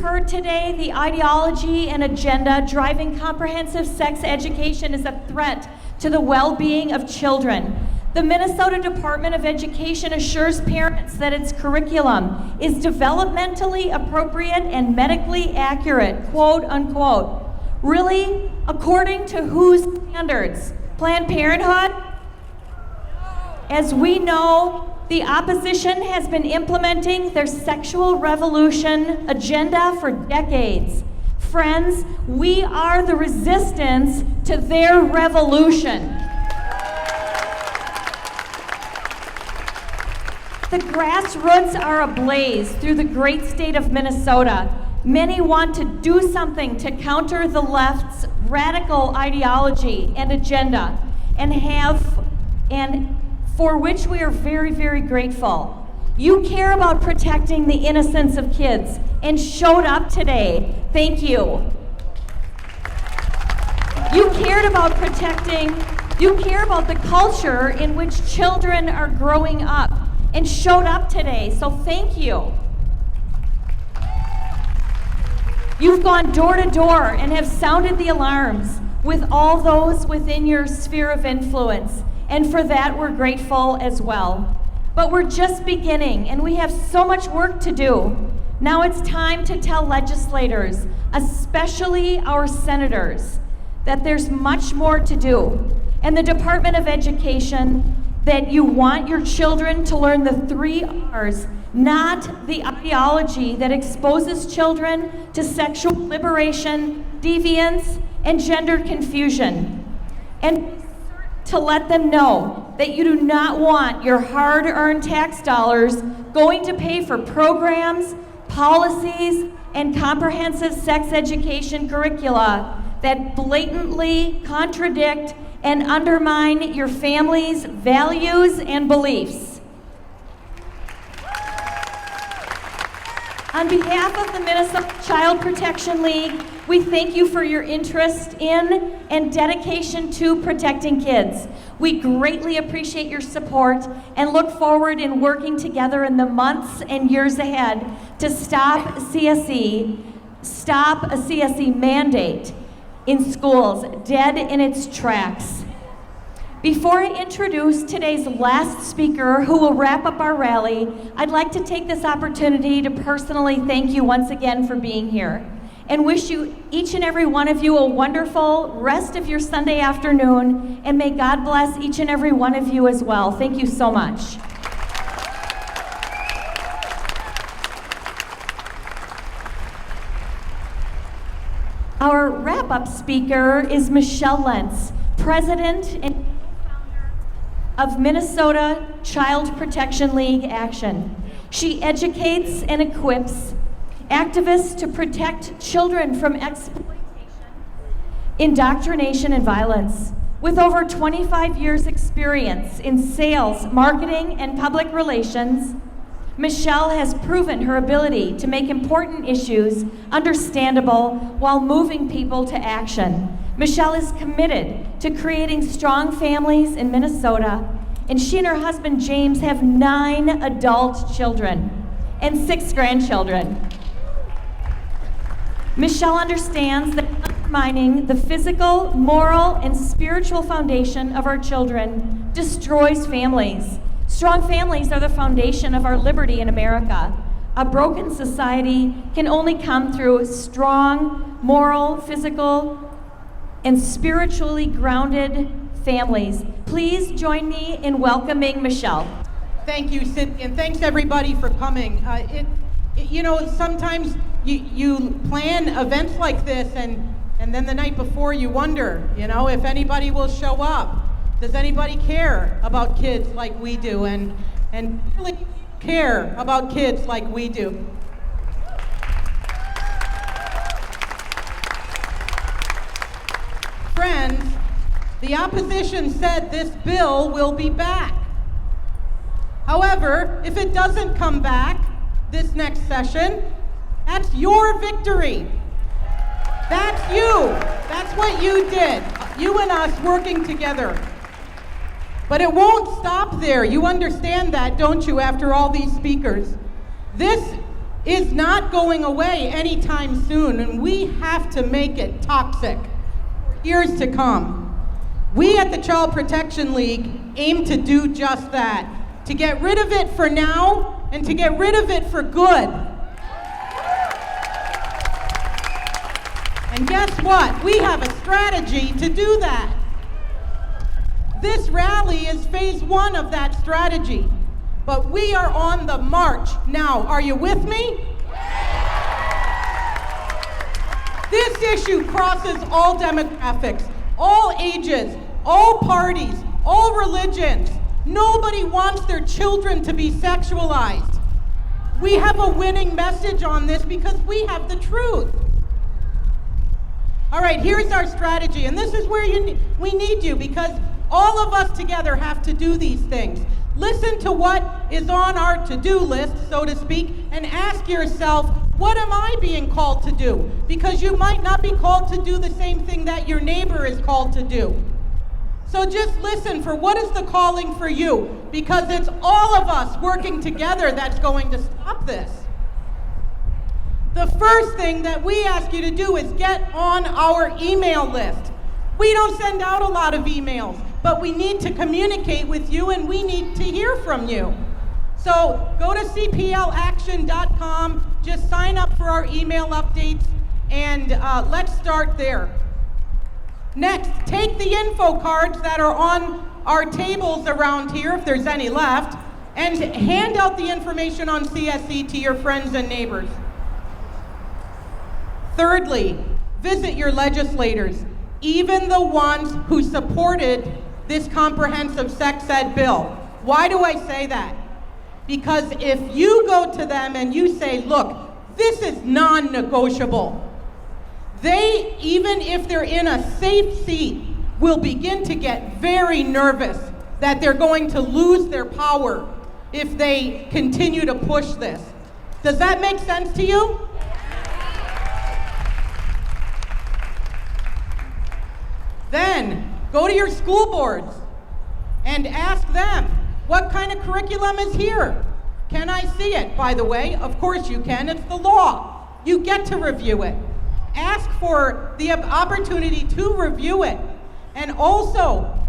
heard today, the ideology and agenda driving comprehensive sex education is a threat to the well-being of children. The Minnesota Department of Education assures parents that its curriculum is developmentally appropriate and medically accurate, quote unquote. Really? According to whose standards? Planned Parenthood? As we know, the opposition has been implementing their sexual revolution agenda for decades. Friends, we are the resistance to their revolution. The grassroots are ablaze through the great state of Minnesota. Many want to do something to counter the left's radical ideology and agenda, and for which we are very, very grateful. You care about protecting the innocence of kids and showed up today. Thank you. You care about the culture in which children are growing up and showed up today, so thank you. You've gone door to door and have sounded the alarms with all those within your sphere of influence, and for that we're grateful as well. But we're just beginning, and we have so much work to do. Now it's time to tell legislators, especially our senators, that there's much more to do. And the Department of Education, that you want your children to learn the 3 R's, not the ideology that exposes children to sexual liberation, deviance, and gender confusion. And to let them know that you do not want your hard-earned tax dollars going to pay for programs, policies, and comprehensive sex education curricula that blatantly contradict and undermine your family's values and beliefs. On behalf of the Minnesota Child Protection League, we thank you for your interest in and dedication to protecting kids. We greatly appreciate your support and look forward in working together in the months and years ahead to stop a CSE mandate in schools dead in its tracks. Before I introduce today's last speaker who will wrap up our rally, I'd like to take this opportunity to personally thank you once again for being here and wish you, each and every one of you, a wonderful rest of your Sunday afternoon, and may God bless each and every one of you as well. Thank you so much. Our wrap-up speaker is Michele Lentz, President and founder of Minnesota Child Protection League Action. She educates and equips activists to protect children from exploitation, indoctrination, and violence. With over 25 years' experience in sales, marketing, and public relations, Michele has proven her ability to make important issues understandable while moving people to action. Michele is committed to creating strong families in Minnesota, and she and her husband James have 9 adult children and 6 grandchildren. Michele understands that undermining the physical, moral, and spiritual foundation of our children destroys families. Strong families are the foundation of our liberty in America. A broken society can only come through strong, moral, physical, and spiritually grounded families. Please join me in welcoming Michele. Thank you, Cynthia, and thanks everybody for coming. Sometimes you plan events like this, and then the night before you wonder, if anybody will show up. Does anybody care about kids like we do, and really care about kids like we do? Friends, the opposition said this bill will be back. However, if it doesn't come back this next session, that's your victory. That's you. That's what you did. You and us working together. But it won't stop there. You understand that, don't you, after all these speakers? This is not going away anytime soon, and we have to make it toxic for years to come. We at the Child Protection League aim to do just that, to get rid of it for now and to get rid of it for good. And guess what? We have a strategy to do that. This rally is phase 1 of that strategy, but we are on the march now. Are you with me? This issue crosses all demographics, all ages, all parties, all religions. Nobody wants their children to be sexualized. We have a winning message on this because we have the truth. All right, here's our strategy, and this is where we need you, because all of us together have to do these things. Listen to what is on our to-do list, so to speak, and ask yourself, what am I being called to do? Because you might not be called to do the same thing that your neighbor is called to do. So just listen for what is the calling for you, because it's all of us working together that's going to stop this. The first thing that we ask you to do is get on our email list. We don't send out a lot of emails, but we need to communicate with you and we need to hear from you. So go to cplaction.com, just sign up for our email updates, and let's start there. Next, take the info cards that are on our tables around here, if there's any left, and hand out the information on CSE to your friends and neighbors. Thirdly, visit your legislators, even the ones who supported this comprehensive sex ed bill. Why do I say that? Because if you go to them and you say, look, this is non-negotiable, they, even if they're in a safe seat, will begin to get very nervous that they're going to lose their power if they continue to push this. Does that make sense to you? Then go to your school boards and ask them, what kind of curriculum is here? Can I see it? By the way, of course you can, it's the law. You get to review it. Ask for the opportunity to review it. And also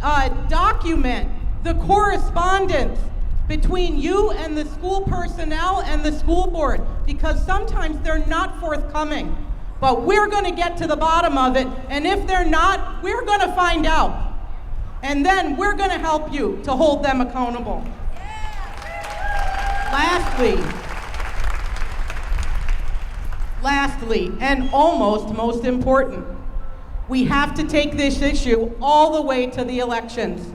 document the correspondence between you and the school personnel and the school board, because sometimes they're not forthcoming. But we're going to get to the bottom of it, and if they're not, we're going to find out. And then we're going to help you to hold them accountable. Lastly, and almost most important, we have to take this issue all the way to the elections.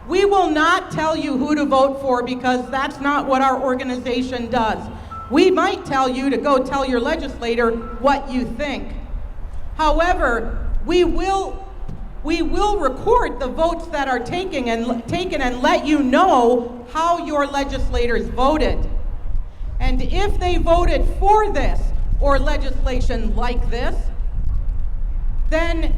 We will not tell you who to vote for, because that's not what our organization does. We might tell you to go tell your legislator what you think. However, we will record the votes that are taken and let you know how your legislators voted. And if they voted for this or legislation like this, then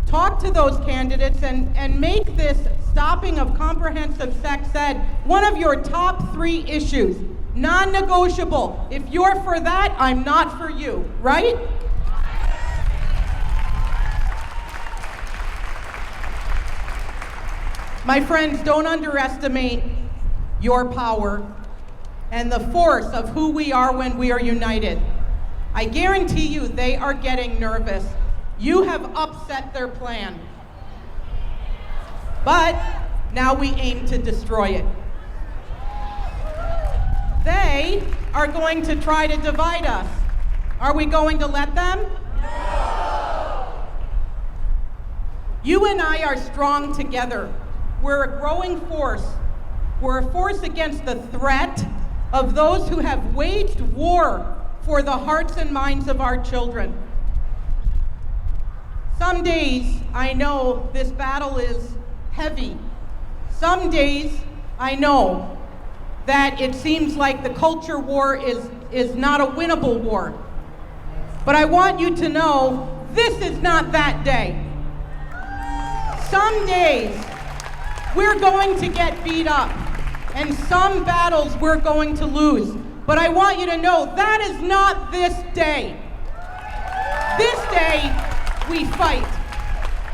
talk to those candidates and make this stopping of comprehensive sex ed one of your top 3 issues. Non-negotiable. If you're for that, I'm not for you, right? My friends, don't underestimate your power and the force of who we are when we are united. I guarantee you they are getting nervous. You have upset their plan. But now we aim to destroy it. They are going to try to divide us. Are we going to let them? No! You and I are strong together. We're a growing force. We're a force against the threat of those who have waged war for the hearts and minds of our children. Some days, I know this battle is heavy. Some days, I know that it seems like the culture war is not a winnable war. But I want you to know, this is not that day. Some days, we're going to get beat up, and some battles we're going to lose. But I want you to know that is not this day. This day, we fight.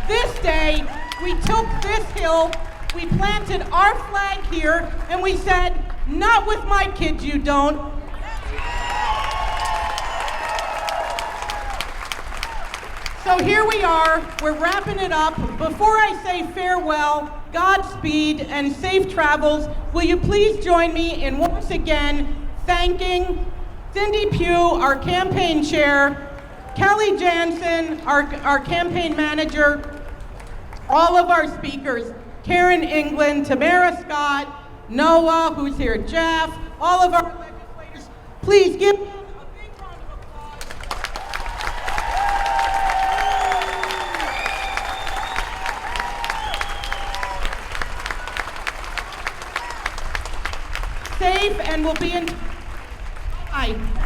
This day, we took this hill, we planted our flag here, and we said, not with my kids, you don't. So here we are, we're wrapping it up. Before I say farewell, Godspeed, and safe travels, will you please join me in once again thanking Cindy Pugh, our campaign chair, Kelly Jansen, our campaign manager, all of our speakers, Karen England, Tamara Scott, Noah, who's here, Jeff, all of our legislators. Please give them a big round of applause. Safe, and we'll be in. Bye.